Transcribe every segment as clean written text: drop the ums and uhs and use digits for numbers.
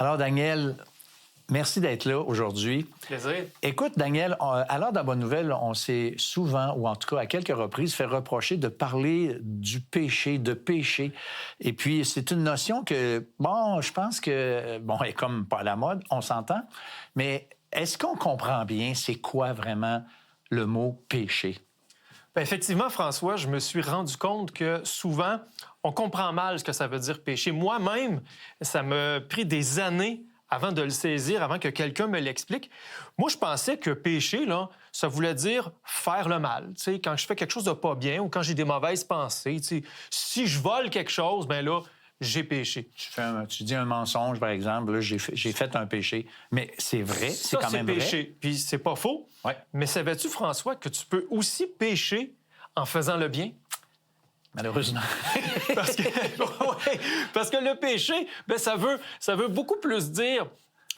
Alors, Daniel, merci d'être là aujourd'hui. Plaisir. Écoute, Daniel, à l'heure de la bonne nouvelle, on s'est souvent, ou en tout cas à quelques reprises, fait reprocher de parler du péché, de péché. Et puis, c'est une notion que, bon, je pense que, bon, elle est comme pas à la mode, on s'entend, mais est-ce qu'on comprend bien c'est quoi vraiment le mot péché? Bien, effectivement, François, je me suis rendu compte que souvent, on comprend mal ce que ça veut dire péché. Moi-même, ça m'a pris des années avant de le saisir, avant que quelqu'un me l'explique. Moi, je pensais que péché, là, ça voulait dire faire le mal. Tu sais, quand je fais quelque chose de pas bien ou quand j'ai des mauvaises pensées, tu sais, si je vole quelque chose, bien là, j'ai péché. Tu dis un mensonge, par exemple, là, j'ai fait un péché. Mais c'est vrai, c'est quand même péché. vrai. Puis c'est pas faux. Ouais. Mais savais-tu, François, que tu peux aussi pécher en faisant le bien? Malheureusement. Parce que le péché, bien, ça veut beaucoup plus dire,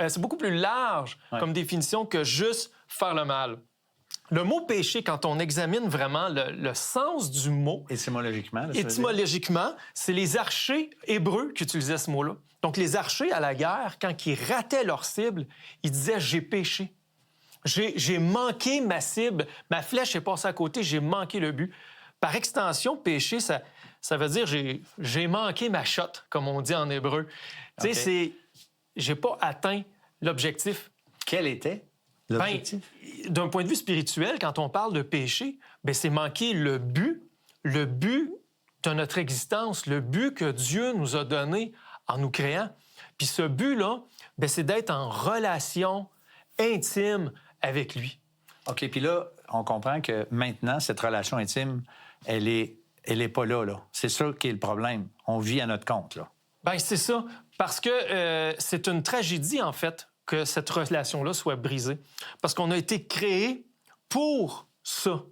c'est beaucoup plus large comme définition que juste faire le mal. Le mot péché, quand on examine vraiment le sens du mot... Étymologiquement, là, Étymologiquement, c'est les archers hébreux qui utilisaient ce mot-là. Donc, les archers, à la guerre, quand ils rataient leur cible, ils disaient « j'ai péché ». J'ai manqué ma cible, ma flèche est passée à côté, j'ai manqué le but. Par extension, péché, ça veut dire j'ai manqué ma shot, comme on dit en hébreu. Okay. Tu sais, j'ai pas atteint l'objectif. Quel était l'objectif? Ben, d'un point de vue spirituel, quand on parle de péché, ben, c'est manquer le but de notre existence, le but que Dieu nous a donné en nous créant. Puis ce but-là, ben, c'est d'être en relation intime avec lui. OK, puis là, on comprend que maintenant, cette relation intime, elle est pas là, là. C'est ça qui est le problème. On vit à notre compte, là. Bien, c'est ça. Parce que c'est une tragédie, en fait, que cette relation-là soit brisée. Parce qu'on a été créé pour ça.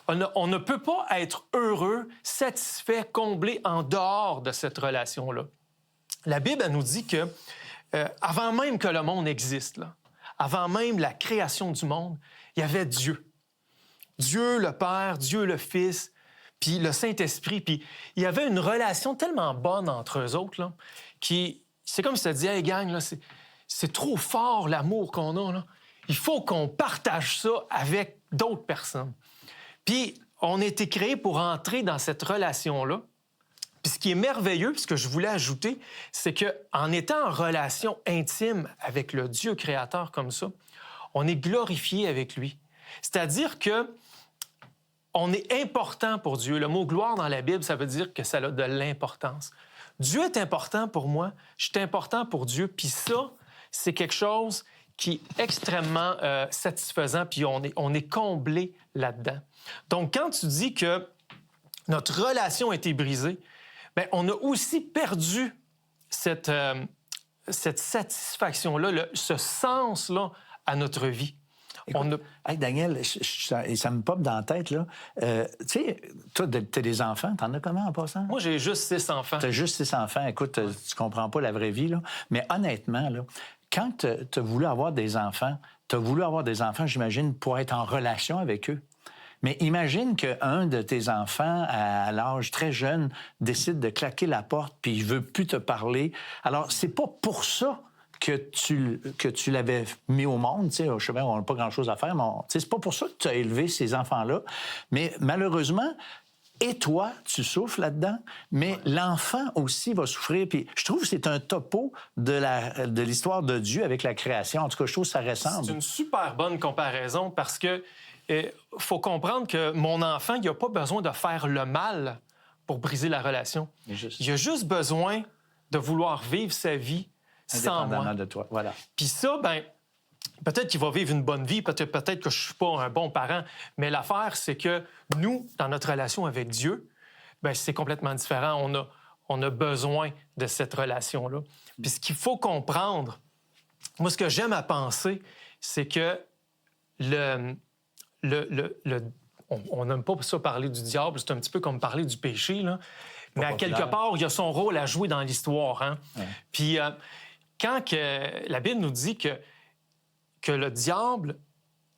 On ne peut pas être heureux, satisfait, comblé en dehors de cette relation-là. La Bible, elle nous dit que avant même que le monde existe, là, avant même la création du monde, il y avait Dieu. Dieu le Père, Dieu le Fils, puis le Saint-Esprit. Puis il y avait une relation tellement bonne entre eux autres, là, c'est comme si ça disait « Hey, gang, là, c'est trop fort l'amour qu'on a. Là. Il faut qu'on partage ça avec d'autres personnes. » Puis on a été créés pour entrer dans cette relation-là. Puis ce qui est merveilleux, puis ce que je voulais ajouter, c'est qu'en étant en relation intime avec le Dieu créateur comme ça, on est glorifié avec lui. C'est-à-dire que on est important pour Dieu. Le mot « gloire » dans la Bible, ça veut dire que ça a de l'importance. Dieu est important pour moi, je suis important pour Dieu, puis ça, c'est quelque chose qui est extrêmement satisfaisant, puis on est comblé là-dedans. Donc, quand tu dis que notre relation a été brisée, bien, on a aussi perdu cette satisfaction-là, ce sens-là à notre vie. Écoute, hey Daniel, ça me pop dans la tête, là. Tu sais, toi, t'as des enfants, t'en as comment en passant? Moi, j'ai juste 6 enfants. T'as juste 6 enfants. Écoute, tu comprends pas la vraie vie, là. Mais honnêtement, là, quand t'as voulu avoir des enfants, j'imagine, pour être en relation avec eux. Mais imagine qu'un de tes enfants, à l'âge très jeune, décide de claquer la porte puis il veut plus te parler. Alors, c'est pas pour ça que tu l'avais mis au monde. Tu sais, je sais bien, on n'a pas grand-chose à faire, mais c'est pas pour ça que tu as élevé ces enfants-là. Mais malheureusement, et toi, tu souffres là-dedans, mais l'enfant aussi va souffrir. Puis je trouve que c'est un topo de l'histoire de Dieu avec la création. En tout cas, je trouve que ça ressemble. C'est une super bonne comparaison parce que faut comprendre que mon enfant, il n'a pas besoin de faire le mal pour briser la relation. Il a juste besoin de vouloir vivre sa vie sans moi. De toi, voilà. Puis ça, ben peut-être qu'il va vivre une bonne vie, peut-être que je suis pas un bon parent, mais l'affaire, c'est que nous, dans notre relation avec Dieu, ben c'est complètement différent. On a besoin de cette relation-là. Puis ce qu'il faut comprendre, moi, ce que j'aime à penser, c'est que on n'aime pas ça parler du diable, c'est un petit peu comme parler du péché, là. Mais à quelque part, il y a son rôle à jouer dans l'histoire. Hein? Ouais. Puis quand la Bible nous dit que le diable,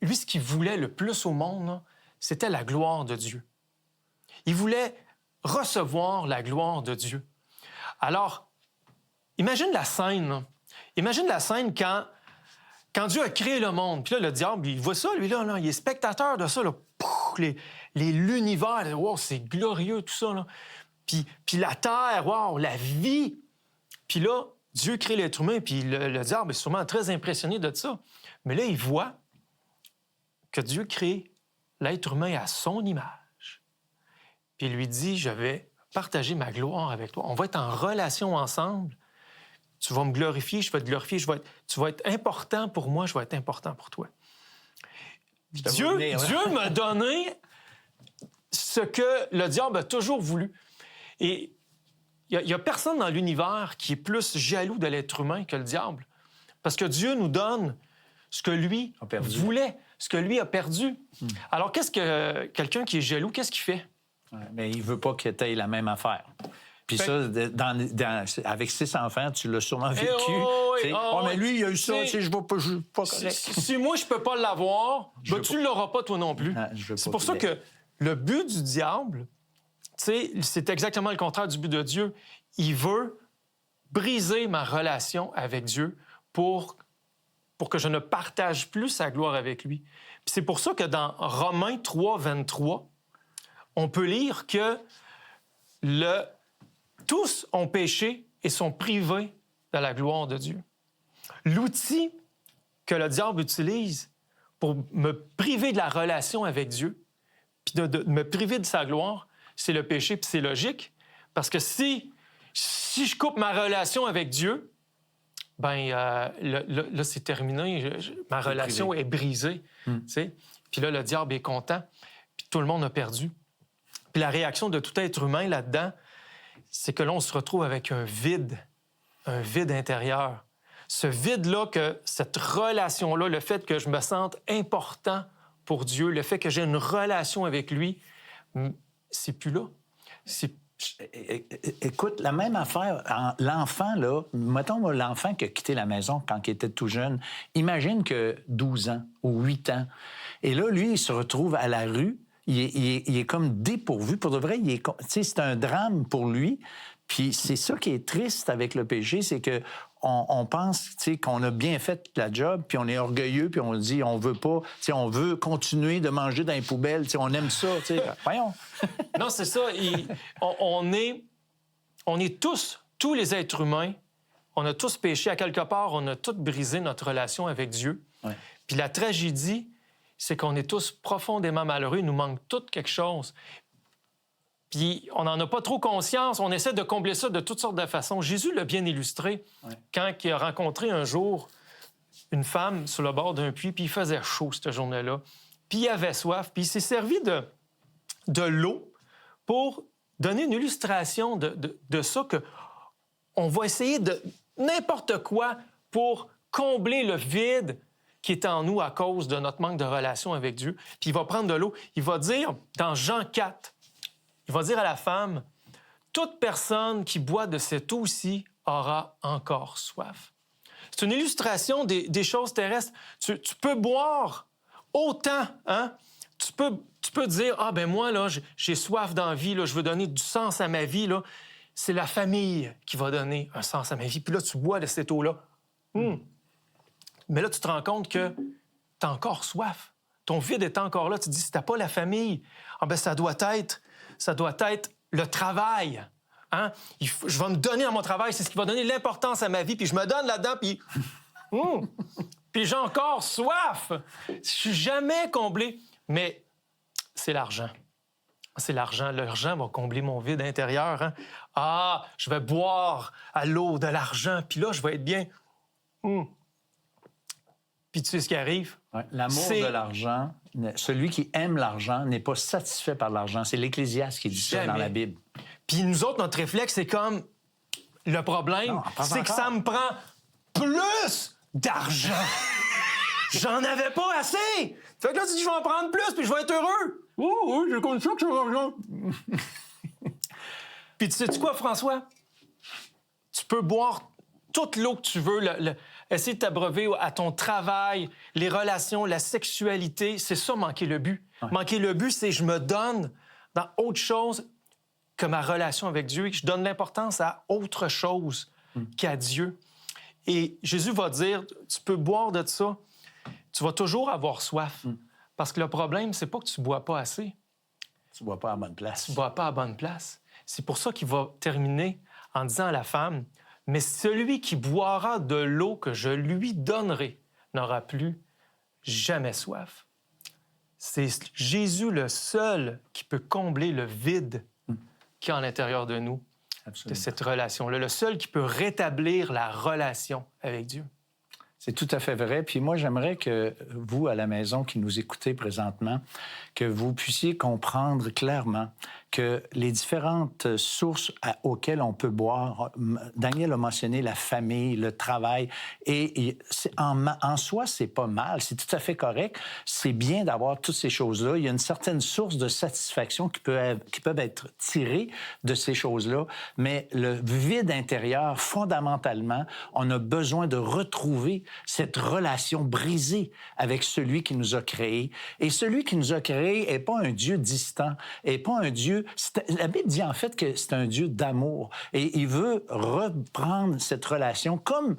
lui, ce qu'il voulait le plus au monde, là, c'était la gloire de Dieu. Il voulait recevoir la gloire de Dieu. Alors, imagine la scène, là. Imagine la scène quand Dieu a créé le monde. Puis là, le diable, il voit ça, lui, là, il est spectateur de ça. Là. Pouf, l'univers, wow, c'est glorieux, tout ça. Là. Puis la terre, wow, la vie. Puis là, Dieu crée l'être humain, puis le diable est sûrement très impressionné de ça. Mais là, il voit que Dieu crée l'être humain à son image. Puis il lui dit, je vais partager ma gloire avec toi. On va être en relation ensemble. Tu vas me glorifier, je vais te glorifier, tu vas être important pour moi, je vais être important pour toi. Dieu m'a donné ce que le diable a toujours voulu. Et il n'y a personne dans l'univers qui est plus jaloux de l'être humain que le diable. Parce que Dieu nous donne ce que lui voulait, ce que lui a perdu. Alors, qu'est-ce que quelqu'un qui est jaloux, qu'est-ce qu'il fait? Ouais, mais il ne veut pas que tu aies la même affaire. Puis ça, avec 6 enfants, tu l'as sûrement vécu. Mais lui, il a eu ça, je ne vais pas correct. Si moi, je ne peux pas l'avoir, ben, tu ne l'auras pas toi non plus. C'est pour ça que le but du diable, c'est exactement le contraire du but de Dieu. Il veut briser ma relation avec Dieu pour que je ne partage plus sa gloire avec lui. Puis c'est pour ça que dans Romains 3, 23, on peut lire que tous ont péché et sont privés de la gloire de Dieu. L'outil que le diable utilise pour me priver de la relation avec Dieu, puis de me priver de sa gloire, c'est le péché, puis c'est logique. Parce que si je coupe ma relation avec Dieu, là, c'est terminé. Ma relation est brisée. Puis là, le diable est content, puis tout le monde a perdu. Puis la réaction de tout être humain là-dedans, c'est que là, on se retrouve avec un vide intérieur. Ce vide-là, que cette relation-là, le fait que je me sente important pour Dieu, le fait que j'ai une relation avec lui, c'est plus là. Écoute, la même affaire, l'enfant, là, mettons l'enfant qui a quitté la maison quand il était tout jeune, imagine que 12 ans ou 8 ans, et là, lui, il se retrouve à la rue, il est comme dépourvu. Pour de vrai, c'est un drame pour lui. Puis c'est ça qui est triste avec le péché, c'est que on pense qu'on a bien fait la job, puis on est orgueilleux, puis on dit on veut pas, on veut continuer de manger dans les poubelles, on aime ça. Voyons. Non, c'est ça. On est tous les êtres humains, on a tous péché à quelque part, on a tous brisé notre relation avec Dieu. Ouais. Puis la tragédie, c'est qu'on est tous profondément malheureux, il nous manque tout quelque chose. Puis on n'en a pas trop conscience, on essaie de combler ça de toutes sortes de façons. Jésus l'a bien illustré quand il a rencontré un jour une femme sur le bord d'un puits, puis il faisait chaud cette journée-là, puis il avait soif, puis il s'est servi de l'eau pour donner une illustration de ça, qu'on va essayer de n'importe quoi pour combler le vide qui est en nous à cause de notre manque de relation avec Dieu. Puis il va prendre de l'eau, il va dire dans Jean 4, il va dire à la femme, « Toute personne qui boit de cette eau-ci aura encore soif. » C'est une illustration des choses terrestres. Tu peux boire autant, hein? Tu peux dire, « Ah, ben moi, là, j'ai soif d'envie, là, je veux donner du sens à ma vie, là. » C'est la famille qui va donner un sens à ma vie. Puis là, tu bois de cette eau-là. Mais là, tu te rends compte que tu as encore soif. Ton vide est encore là. Tu te dis, si tu n'as pas la famille, ah ben ça doit être le travail. Hein? Je vais me donner à mon travail, c'est ce qui va donner l'importance à ma vie, puis je me donne là-dedans, puis... puis j'ai encore soif. Je suis jamais comblé. Mais c'est l'argent. C'est l'argent. L'argent va combler mon vide intérieur. Hein? Ah, je vais boire à l'eau de l'argent, puis là, je vais être bien. Puis tu sais ce qui arrive? Ouais, l'amour de l'argent, celui qui aime l'argent n'est pas satisfait par l'argent. C'est l'Ecclésiaste qui dit ça dans la Bible. Puis nous autres, notre réflexe, c'est comme... Le problème, c'est que ça me prend plus d'argent. J'en avais pas assez! Fait que là, tu dis, je vais en prendre plus, puis je vais être heureux. Oh, oui, j'ai compris ça que c'est l'argent. Puis tu sais-tu quoi, François? Tu peux boire toute l'eau que tu veux, essayer de t'abreuver à ton travail, les relations, la sexualité. C'est ça, manquer le but. Ouais. Manquer le but, c'est je me donne dans autre chose que ma relation avec Dieu et que je donne l'importance à autre chose qu'à Dieu. Et Jésus va dire, tu peux boire de ça, tu vas toujours avoir soif. Parce que le problème, c'est pas que tu bois pas assez. Tu ne bois pas à la bonne place. Tu bois pas à bonne place. C'est pour ça qu'il va terminer en disant à la femme, « Mais celui qui boira de l'eau que je lui donnerai n'aura plus jamais soif. » C'est Jésus le seul qui peut combler le vide qu'il y a à l'intérieur de nous, Absolument. de cette relation-là. Le seul qui peut rétablir la relation avec Dieu. C'est tout à fait vrai. Puis moi, j'aimerais que vous, à la maison, qui nous écoutez présentement, que vous puissiez comprendre clairement que les différentes sources auxquelles on peut boire, Daniel a mentionné la famille, le travail, et en soi, c'est pas mal, c'est tout à fait correct. C'est bien d'avoir toutes ces choses-là. Il y a une certaine source de satisfaction qui peuvent être tirées de ces choses-là, mais le vide intérieur, fondamentalement, on a besoin de retrouver cette relation brisée avec celui qui nous a créés. Et celui qui nous a créés n'est pas un Dieu distant, n'est pas un Dieu... La Bible dit en fait que c'est un Dieu d'amour. Et il veut reprendre cette relation comme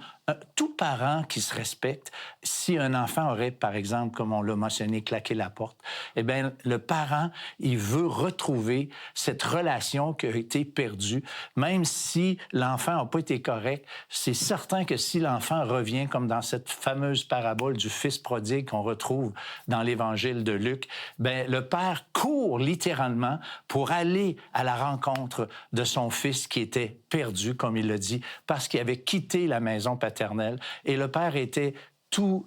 tout parent qui se respecte. Si un enfant aurait, par exemple, comme on l'a mentionné, claqué la porte, eh bien, le parent, il veut retrouver cette relation qui a été perdue. Même si l'enfant n'a pas été correct, c'est certain que si l'enfant revient, comme dans cette fameuse parabole du fils prodigue qu'on retrouve dans l'Évangile de Luc, bien, le père court littéralement pour aller à la rencontre de son fils qui était perdu, comme il le dit, parce qu'il avait quitté la maison paternelle. Et le père était tout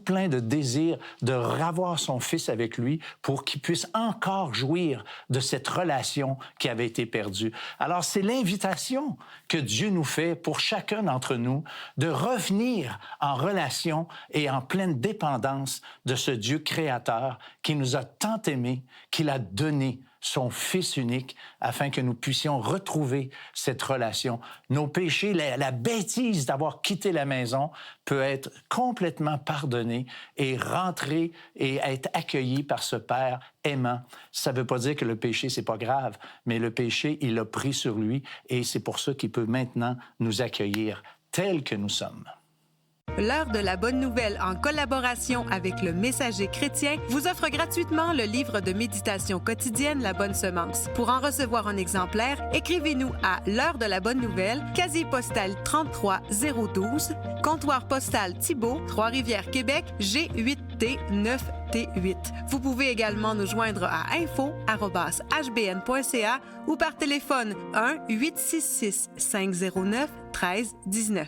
plein de désir de revoir son fils avec lui pour qu'il puisse encore jouir de cette relation qui avait été perdue. Alors, c'est l'invitation que Dieu nous fait pour chacun d'entre nous de revenir en relation et en pleine dépendance de ce Dieu créateur qui nous a tant aimés, qu'il a donné son Fils unique, afin que nous puissions retrouver cette relation. Nos péchés, la bêtise d'avoir quitté la maison peut être complètement pardonnée et rentrer et être accueilli par ce Père aimant. Ça ne veut pas dire que le péché, c'est pas grave, mais le péché, il l'a pris sur lui et c'est pour ça qu'il peut maintenant nous accueillir tels que nous sommes. L'heure de la bonne nouvelle, en collaboration avec le Messager chrétien, vous offre gratuitement le livre de méditation quotidienne La Bonne Semence. Pour en recevoir un exemplaire, écrivez-nous à l'heure de la bonne nouvelle, casier postal 33012, comptoir postal Thibault, Trois-Rivières, Québec, G8T9T8. Vous pouvez également nous joindre à info@hbn.ca ou par téléphone 1-866-509-1319.